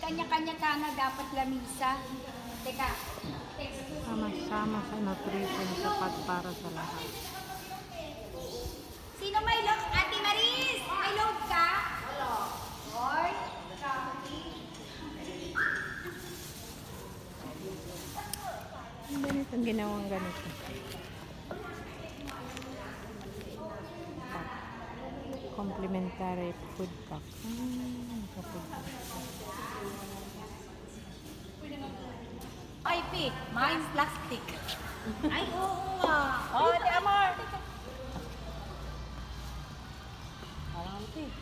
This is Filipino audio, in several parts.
kanya-kanya ka na dapat lamisa. Teka. Sama-sama sa nutrition sapat para sa lahat. Sino may load? Ate Maris! May load ka? Wala. Hoy, Ganito, ginawang ganito. Complimentary food pack. ay, pick. Mine's plastic. Ay, oo nga. Oh, di Amor.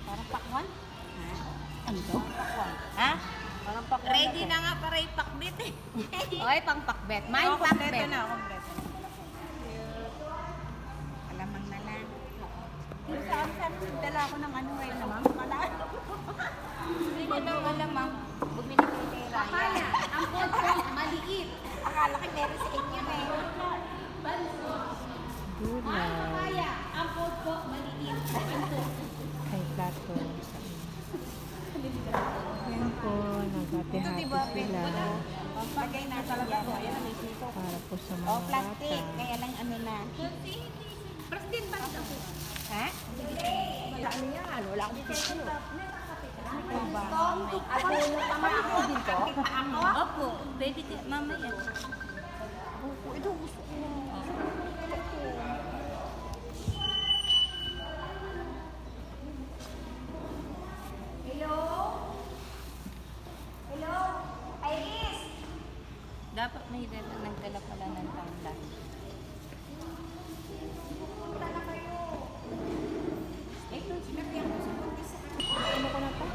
Parang pakwan. Ano to? Pakwan. Ha? Parang pakwan. Ready na nga para ipakbit eh. Oy, pang pakbet. Mine pakbet. Na, kompleto. Alamang na lang. Pero saan dala ako ng ano ngayon naman? Hindi ko daw alamang. Bumili ko yung Raya. Akala, ang food ko maliit. Akala ko meron sa inyo eh. Gulay. Kaya, ang food ko maliit. Ay, plato. Yan po, nagati-hati sila. Pagay na talaga ko. Para po sa mga oh, plastic. bata. Kaya lang ano na. Plastic ba ito? Ha? Wala ano yan. Wala akong plastic. Ako ba? Ako din to? Opo. Baby, mamaya. Opo, ito gusto ko. Hello? Hello? Iris? Dapat may nagdala pala ng tangla. Punta na kayo. Ito, sinagyan ko sa buntis. Ano ko na to?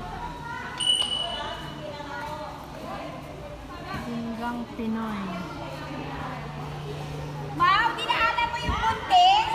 Singgang Pinoy. Ma'am, dinaanan mo yung buntis?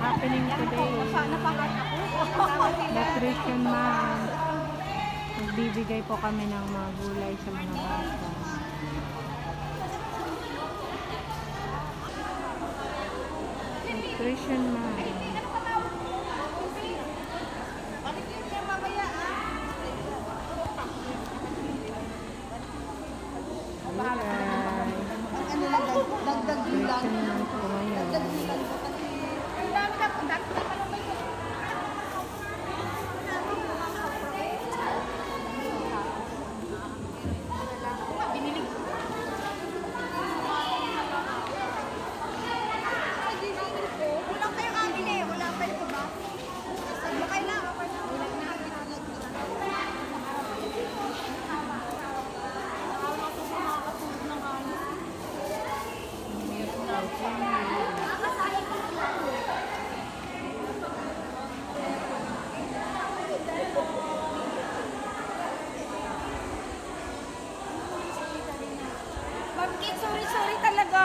Happening today. Nutrition Month. Nagbibigay po kami ng mga gulay sa mga bata. Nutrition Month. Dagdag bilang. Nutrition Month po ngayon. Sorry talaga.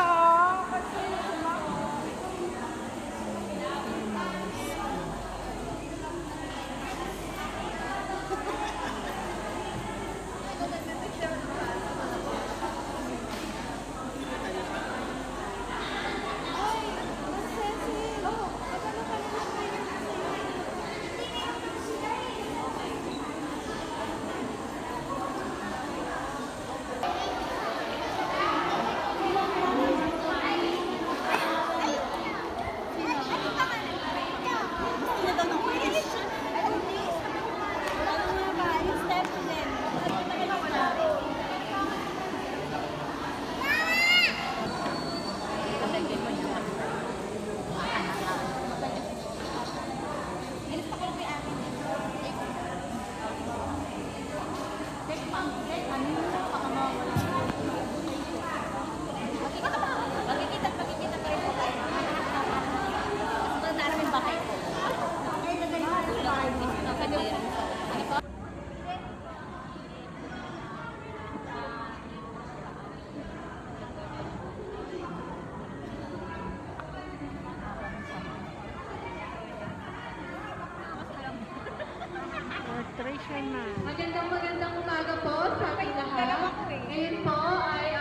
nutrition man. Magandang umaga po sa ating lahat. Ngayon po ay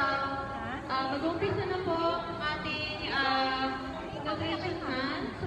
mag-umpisa na po ang ating nutrition man sa